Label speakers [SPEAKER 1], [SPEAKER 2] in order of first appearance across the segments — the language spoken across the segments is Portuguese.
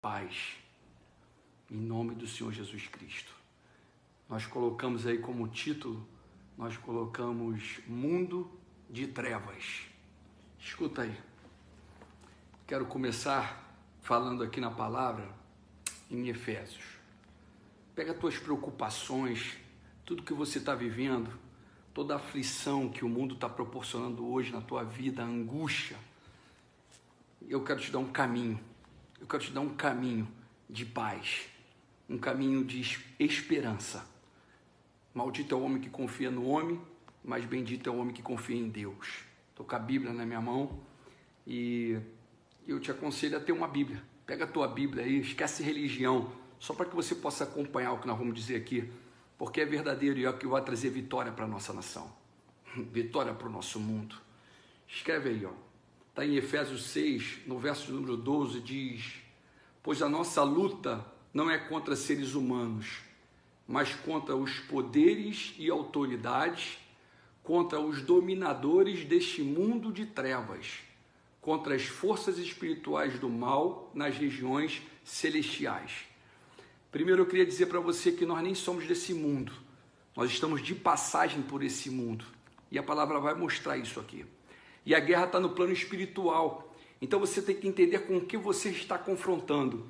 [SPEAKER 1] paz, em nome do Senhor Jesus Cristo. Nós colocamos aí como título, nós colocamos Mundo de Trevas. Escuta aí, quero começar falando aqui na palavra em Efésios. Pega as tuas preocupações, tudo que você está vivendo, toda a aflição que o mundo está proporcionando hoje na tua vida, a angústia. Eu quero te dar um caminho. Eu quero te dar um caminho de paz, um caminho de esperança. Maldito é o homem que confia no homem, mas bendito é o homem que confia em Deus. Estou com a Bíblia na minha mão e eu te aconselho a ter uma Bíblia. Pega a tua Bíblia aí, esquece religião, só para que você possa acompanhar o que nós vamos dizer aqui, porque é verdadeiro e é o que vai trazer vitória para a nossa nação, vitória para o nosso mundo. Escreve aí, ó. Está em Efésios 6, no verso número 12, diz: pois a nossa luta não é contra seres humanos, mas contra os poderes e autoridades, contra os dominadores deste mundo de trevas, contra as forças espirituais do mal nas regiões celestiais. Primeiro eu queria dizer para você que nós nem somos desse mundo, nós estamos de passagem por esse mundo, e a palavra vai mostrar isso aqui. E a guerra está no plano espiritual. Então você tem que entender com o que você está confrontando.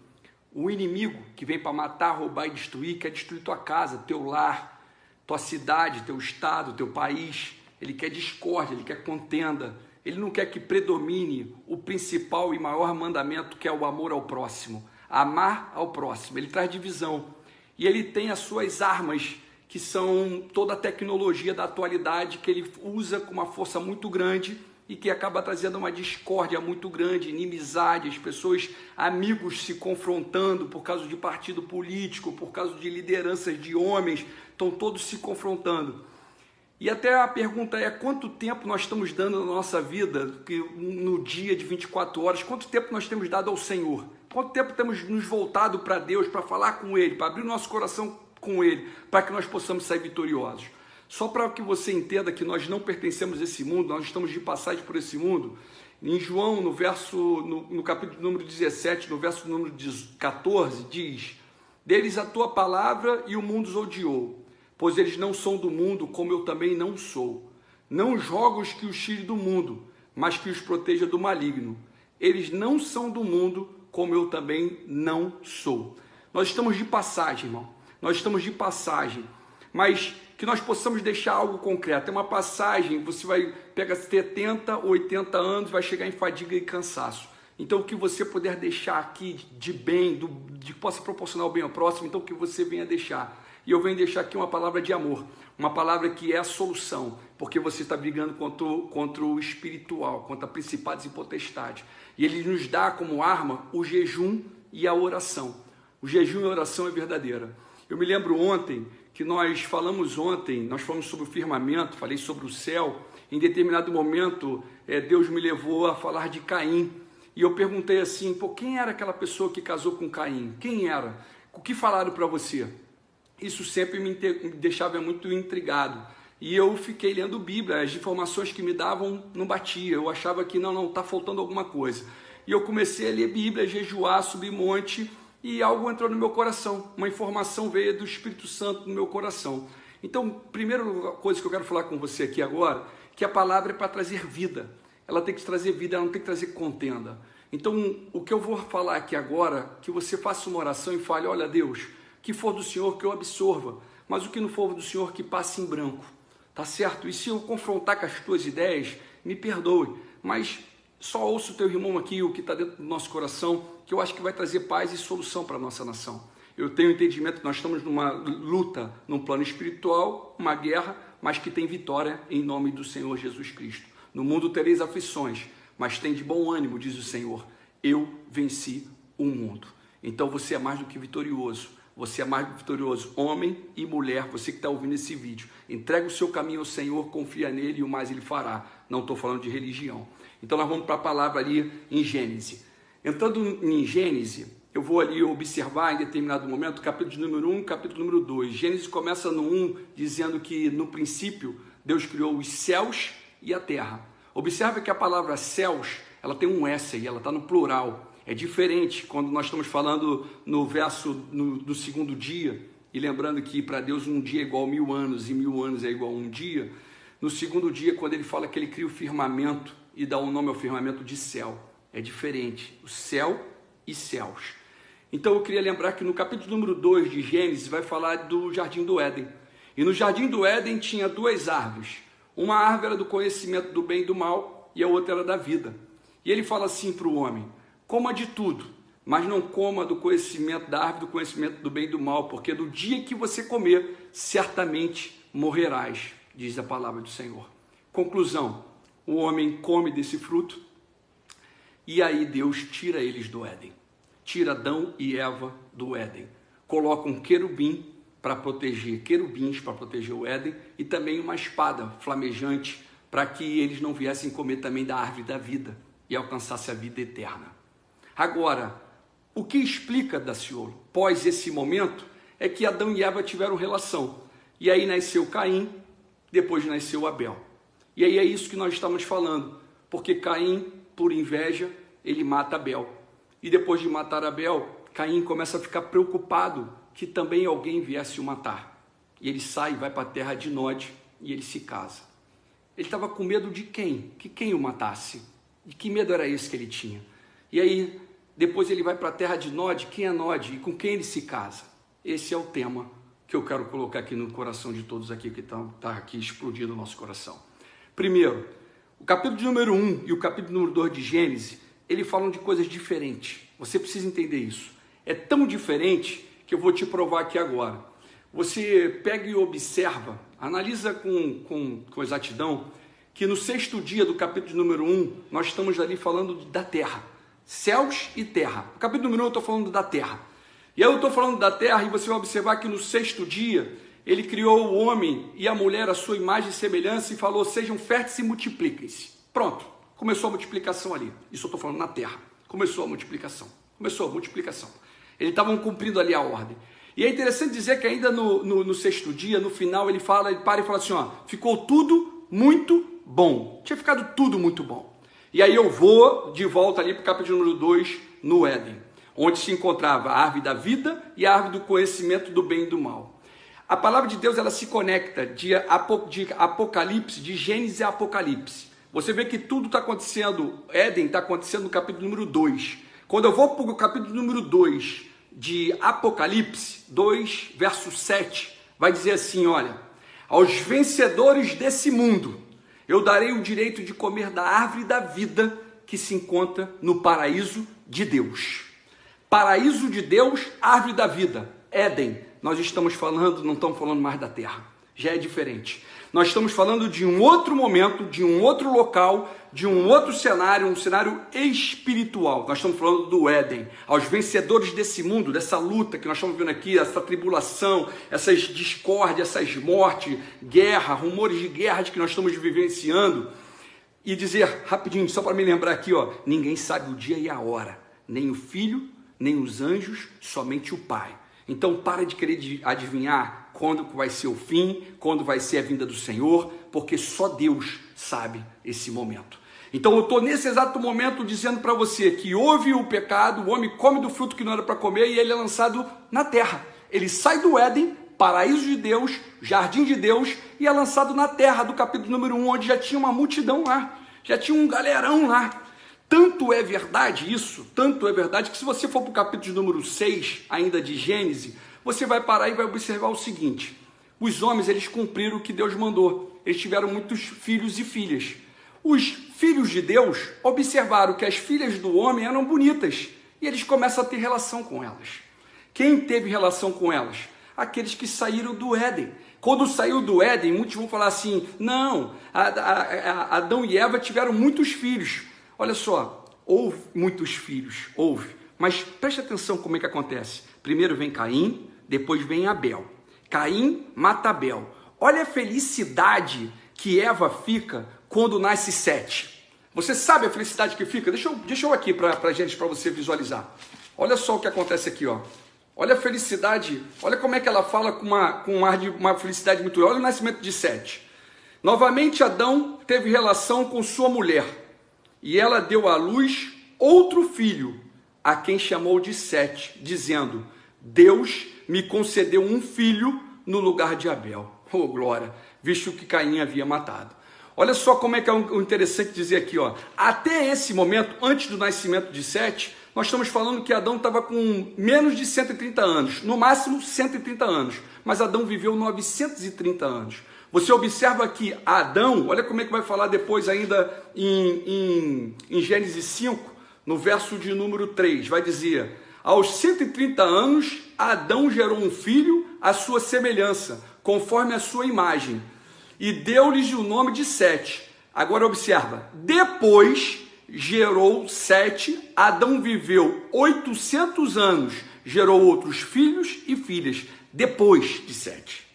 [SPEAKER 1] O inimigo que vem para matar, roubar e destruir, quer destruir tua casa, teu lar, tua cidade, teu estado, teu país. Ele quer discórdia, ele quer contenda. Ele não quer que predomine o principal e maior mandamento, que é o amor ao próximo. Amar ao próximo. Ele traz divisão. E ele tem as suas armas, que são toda a tecnologia da atualidade, que ele usa com uma força muito grande e que acaba trazendo uma discórdia muito grande, inimizade, as pessoas, amigos se confrontando por causa de partido político, por causa de lideranças de homens, estão todos se confrontando. E até a pergunta é, quanto tempo nós estamos dando na nossa vida, que no dia de 24 horas, quanto tempo nós temos dado ao Senhor? Quanto tempo temos nos voltado para Deus, para falar com Ele, para abrir o nosso coração com Ele, para que nós possamos sair vitoriosos? Só para que você entenda que nós não pertencemos a esse mundo, nós estamos de passagem por esse mundo. Em João, no capítulo número 17, no verso número 14, diz: deles a tua palavra e o mundo os odiou, pois eles não são do mundo, como eu também não sou. Não jogo os que os tire do mundo, mas que os proteja do maligno. Eles não são do mundo, como eu também não sou. Nós estamos de passagem, irmão. Nós estamos de passagem, mas que nós possamos deixar algo concreto. É uma passagem, você vai pegar 70, 80 anos, vai chegar em fadiga e cansaço. Então, o que você puder deixar aqui de bem, de que possa proporcionar o bem ao próximo, então que você venha deixar. E eu venho deixar aqui uma palavra de amor, uma palavra que é a solução, porque você está brigando contra o espiritual, contra principados e potestades. E ele nos dá como arma o jejum e a oração. O jejum e a oração é verdadeira. Eu me lembro ontem, que nós falamos sobre o firmamento, falei sobre o céu. Em determinado momento, Deus me levou a falar de Caim. E eu perguntei assim, quem era aquela pessoa que casou com Caim? Quem era? O que falaram para você? Isso sempre me deixava muito intrigado. E eu fiquei lendo Bíblia, as informações que me davam não batia. Eu achava que não, está faltando alguma coisa. E eu comecei a ler Bíblia, jejuar, subir monte, e algo entrou no meu coração, uma informação veio do Espírito Santo no meu coração. Então, primeira coisa que eu quero falar com você aqui agora, que a palavra é para trazer vida. Ela tem que trazer vida, ela não tem que trazer contenda. Então, o que eu vou falar aqui agora, que você faça uma oração e fale: olha, Deus, que for do Senhor que eu absorva, mas o que não for do Senhor que passe em branco, tá certo? E se eu confrontar com as tuas ideias, me perdoe, mas só ouça o teu irmão aqui, o que está dentro do nosso coração, que eu acho que vai trazer paz e solução para a nossa nação. Eu tenho entendimento que nós estamos numa luta, num plano espiritual, uma guerra, mas que tem vitória em nome do Senhor Jesus Cristo. No mundo tereis aflições, mas tem de bom ânimo, diz o Senhor. Eu venci o mundo. Então você é mais do que vitorioso. Você é mais do que vitorioso, homem e mulher, você que está ouvindo esse vídeo. Entrega o seu caminho ao Senhor, confia nele e o mais ele fará. Não estou falando de religião. Então nós vamos para a palavra ali em Gênesis. Entrando em Gênesis, eu vou ali observar em determinado momento, capítulo número 1, capítulo número 2. Gênesis começa no 1, dizendo que no princípio Deus criou os céus e a terra. Observe que a palavra céus, ela tem um S aí, ela está no plural. É diferente quando nós estamos falando no verso do segundo dia, e lembrando que para Deus um dia é igual a 1000 anos e 1000 anos é igual a um dia. No segundo dia, quando ele fala que ele cria o firmamento e dá um nome ao firmamento de céu, é diferente, o céu e céus. Então eu queria lembrar que no capítulo número 2 de Gênesis vai falar do Jardim do Éden. E no Jardim do Éden tinha duas árvores. Uma árvore era do conhecimento do bem e do mal e a outra era da vida. E ele fala assim para o homem: coma de tudo, mas não coma do conhecimento da árvore, do conhecimento do bem e do mal, porque no dia que você comer, certamente morrerás, diz a palavra do Senhor. Conclusão: o homem come desse fruto e aí Deus tira eles do Éden. Tira Adão e Eva do Éden. Coloca um querubins para proteger o Éden e também uma espada flamejante para que eles não viessem comer também da árvore da vida e alcançasse a vida eterna. Agora, o que explica, Daciolo, pós esse momento, é que Adão e Eva tiveram relação. E aí nasceu Caim, depois nasceu Abel. E aí é isso que nós estamos falando, porque Caim, por inveja, ele mata Abel. E depois de matar Abel, Caim começa a ficar preocupado que também alguém viesse o matar. E ele sai, vai para a terra de Nod e ele se casa. Ele estava com medo de quem? Que quem o matasse? De que medo era esse que ele tinha? E aí, depois ele vai para a terra de Nod. Quem é Nod? E com quem ele se casa? Esse é o tema que eu quero colocar aqui no coração de todos aqui, que está aqui explodindo no nosso coração. Primeiro, o capítulo número 1 e o capítulo número 2 de Gênesis, eles falam de coisas diferentes. Você precisa entender isso. É tão diferente que eu vou te provar aqui agora. Você pega e observa, analisa com exatidão, que no 6º dia do capítulo número 1, nós estamos ali falando da terra. Céus e terra. No capítulo número 1 eu estou falando da terra. E aí eu estou falando da terra e você vai observar que no 6º dia, ele criou o homem e a mulher à sua imagem e semelhança e falou: sejam férteis e multipliquem-se. Pronto, começou a multiplicação ali. Isso eu estou falando na terra. Começou a multiplicação. Eles estavam cumprindo ali a ordem. E é interessante dizer que ainda no 6º dia, no final, ele para e fala assim: ó, ficou tudo muito bom. Tinha ficado tudo muito bom. E aí eu vou de volta ali para o capítulo número 2, no Éden, onde se encontrava a árvore da vida e a árvore do conhecimento do bem e do mal. A palavra de Deus, ela se conecta de Apocalipse, de Gênesis a Apocalipse. Você vê que tudo está acontecendo, Éden está acontecendo no capítulo número 2. Quando eu vou para o capítulo número 2 de Apocalipse, 2, verso 7, vai dizer assim: olha, aos vencedores desse mundo, eu darei o direito de comer da árvore da vida que se encontra no paraíso de Deus. Paraíso de Deus, árvore da vida, Éden. Nós estamos falando, não estamos falando mais da terra, já é diferente. Nós estamos falando de um outro momento, de um outro local, de um outro cenário, um cenário espiritual. Nós estamos falando do Éden. Aos vencedores desse mundo, dessa luta que nós estamos vendo aqui, essa tribulação, essas discórdias, essas mortes, guerra, rumores de guerra que nós estamos vivenciando. E dizer, rapidinho, só para me lembrar aqui, ó, ninguém sabe o dia e a hora, nem o Filho, nem os anjos, somente o Pai. Então para de querer adivinhar quando vai ser o fim, quando vai ser a vinda do Senhor, porque só Deus sabe esse momento. Então eu estou nesse exato momento dizendo para você que houve o pecado, o homem come do fruto que não era para comer e ele é lançado na terra. Ele sai do Éden, paraíso de Deus, jardim de Deus, e é lançado na terra, do capítulo número 1, onde já tinha uma multidão lá, já tinha um galerão lá. Tanto é verdade isso, tanto é verdade que se você for para o capítulo número 6, ainda de Gênesis, você vai parar e vai observar o seguinte: os homens, eles cumpriram o que Deus mandou, eles tiveram muitos filhos e filhas. Os filhos de Deus observaram que as filhas do homem eram bonitas e eles começam a ter relação com elas. Quem teve relação com elas? Aqueles que saíram do Éden. Quando saiu do Éden, muitos vão falar assim: não, Adão e Eva tiveram muitos filhos. Olha só, houve muitos filhos, houve, mas preste atenção como é que acontece. Primeiro vem Caim, depois vem Abel. Caim mata Abel. Olha a felicidade que Eva fica quando nasce Sete. Você sabe a felicidade que fica? Deixa eu aqui para gente, para você visualizar. Olha só o que acontece aqui, ó. Olha a felicidade, olha como é que ela fala com uma felicidade muito grande. Olha o nascimento de Sete. Novamente Adão teve relação com sua mulher, e ela deu à luz outro filho. a quem chamou de Sete, dizendo: Deus me concedeu um filho no lugar de Abel. Oh, glória! Visto que Caim havia matado. Olha só como é que é o interessante dizer aqui, ó. Até esse momento, antes do nascimento de Sete, nós estamos falando que Adão estava com menos de 130 anos, no máximo 130 anos, mas Adão viveu 930 anos. Você observa que Adão, olha como é que vai falar depois ainda em Gênesis 5, no verso de número 3, vai dizer: aos 130 anos, Adão gerou um filho à sua semelhança, conforme a sua imagem, e deu-lhes o nome de Sete. Agora observa, depois gerou Sete, Adão viveu 800 anos, gerou outros filhos e filhas, depois de Sete,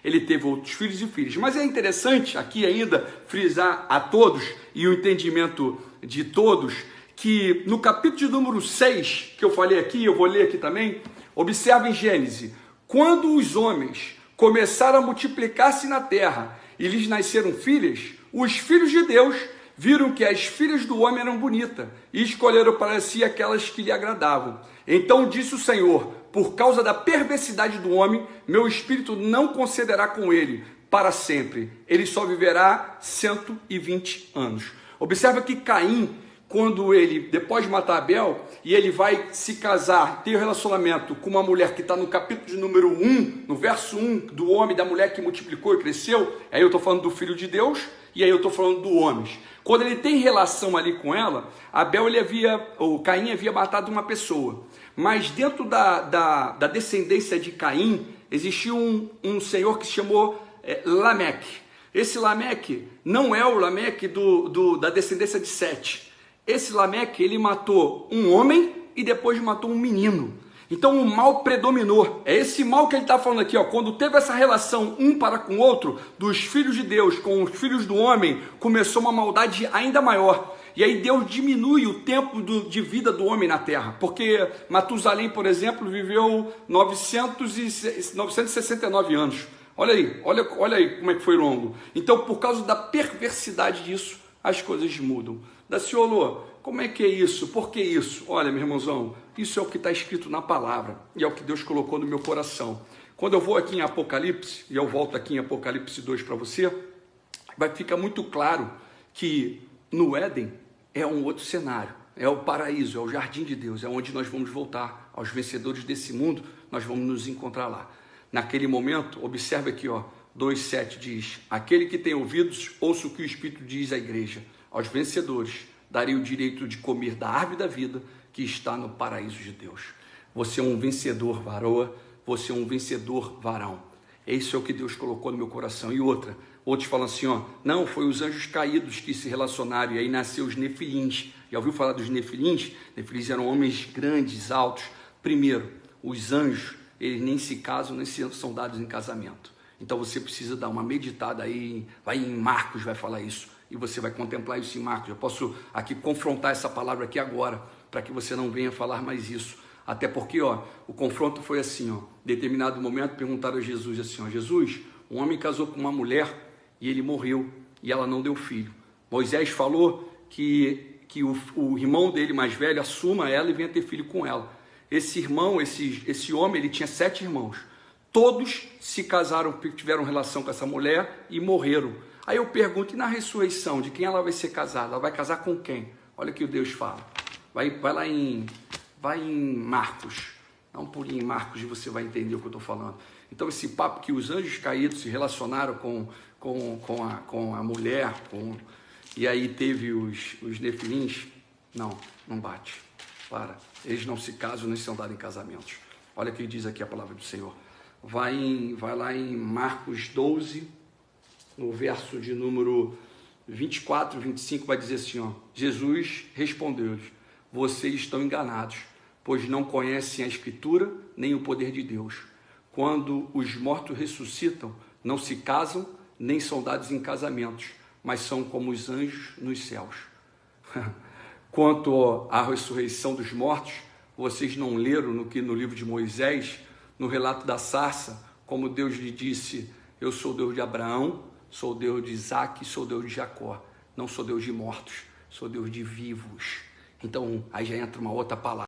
[SPEAKER 1] ele teve outros filhos e filhas. Mas é interessante aqui ainda frisar a todos, e o entendimento de todos, que no capítulo de número 6, que eu falei aqui, eu vou ler aqui também, observa em Gênesis: quando os homens começaram a multiplicar-se na terra e lhes nasceram filhas, os filhos de Deus viram que as filhas do homem eram bonitas e escolheram para si aquelas que lhe agradavam. Então disse o Senhor: por causa da perversidade do homem, meu espírito não concederá com ele para sempre, ele só viverá 120 anos. Observa que Caim, quando ele, depois de matar Abel, e ele vai se casar, ter um relacionamento com uma mulher que está no capítulo de número 1, no verso 1, do homem, da mulher que multiplicou e cresceu, aí eu estou falando do filho de Deus, e aí eu estou falando do homem. Quando ele tem relação ali com ela, Caim havia matado uma pessoa, mas dentro da descendência de Caim, existia um senhor que se chamou Lameque. Esse Lameque não é o Lameque da descendência de Sete. Esse Lameque, ele matou um homem e depois matou um menino. Então o mal predominou. É esse mal que ele está falando aqui, ó. Quando teve essa relação um para com o outro, dos filhos de Deus com os filhos do homem, começou uma maldade ainda maior. E aí Deus diminui o tempo de vida do homem na terra. Porque Matusalém, por exemplo, viveu 969 anos. Olha aí como é que foi longo. Então, por causa da perversidade disso, as coisas mudam. Daciolo, como é que é isso? Por que isso? Olha, meu irmãozão, isso é o que está escrito na palavra e é o que Deus colocou no meu coração. Quando eu vou aqui em Apocalipse, e eu volto aqui em Apocalipse 2 para você, vai ficar muito claro que no Éden é um outro cenário, é o paraíso, é o jardim de Deus, é onde nós vamos voltar. Aos vencedores desse mundo, nós vamos nos encontrar lá. Naquele momento, observe aqui, 2,7 diz: aquele que tem ouvidos, ouça o que o Espírito diz à igreja. Aos vencedores darei o direito de comer da árvore da vida que está no paraíso de Deus. Você é um vencedor, varoa, você é um vencedor, varão. Isso é o que Deus colocou no meu coração. E outros falam assim, não, foi os anjos caídos que se relacionaram, e aí nasceu os nefilins. Já ouviu falar dos nefilins? Nefilins eram homens grandes, altos. Primeiro, os anjos, eles nem se casam, nem são dados em casamento. Então você precisa dar uma meditada aí, vai em Marcos, vai falar isso. E você vai contemplar isso em Marcos. Eu posso aqui confrontar essa palavra aqui agora, para que você não venha falar mais isso. Até porque, o confronto foi assim, em determinado momento perguntaram a Jesus assim, Jesus, um homem casou com uma mulher e ele morreu, e ela não deu filho. Moisés falou que o irmão dele mais velho assuma ela e venha ter filho com ela. Esse irmão, esse homem, ele tinha 7 irmãos. Todos se casaram, tiveram relação com essa mulher e morreram. Aí eu pergunto, e na ressurreição, de quem ela vai ser casada? Ela vai casar com quem? Olha o que o Deus fala. Vai lá em Marcos. Dá um pulinho em Marcos e você vai entender o que eu estou falando. Então esse papo que os anjos caídos se relacionaram com a mulher, e aí teve os nefilins, não bate. Para. Eles não se casam nem são dados em casamentos. Olha o que diz aqui a palavra do Senhor. Vai lá em Marcos 12, no verso de número 24, 25, vai dizer assim, Jesus respondeu-lhes: vocês estão enganados, pois não conhecem a Escritura nem o poder de Deus. Quando os mortos ressuscitam, não se casam, nem são dados em casamentos, mas são como os anjos nos céus. Quanto à ressurreição dos mortos, vocês não leram no livro de Moisés, no relato da sarça, como Deus lhe disse: eu sou Deus de Abraão, sou Deus de Isaac, sou Deus de Jacó. Não sou Deus de mortos, sou Deus de vivos. Então, aí já entra uma outra palavra.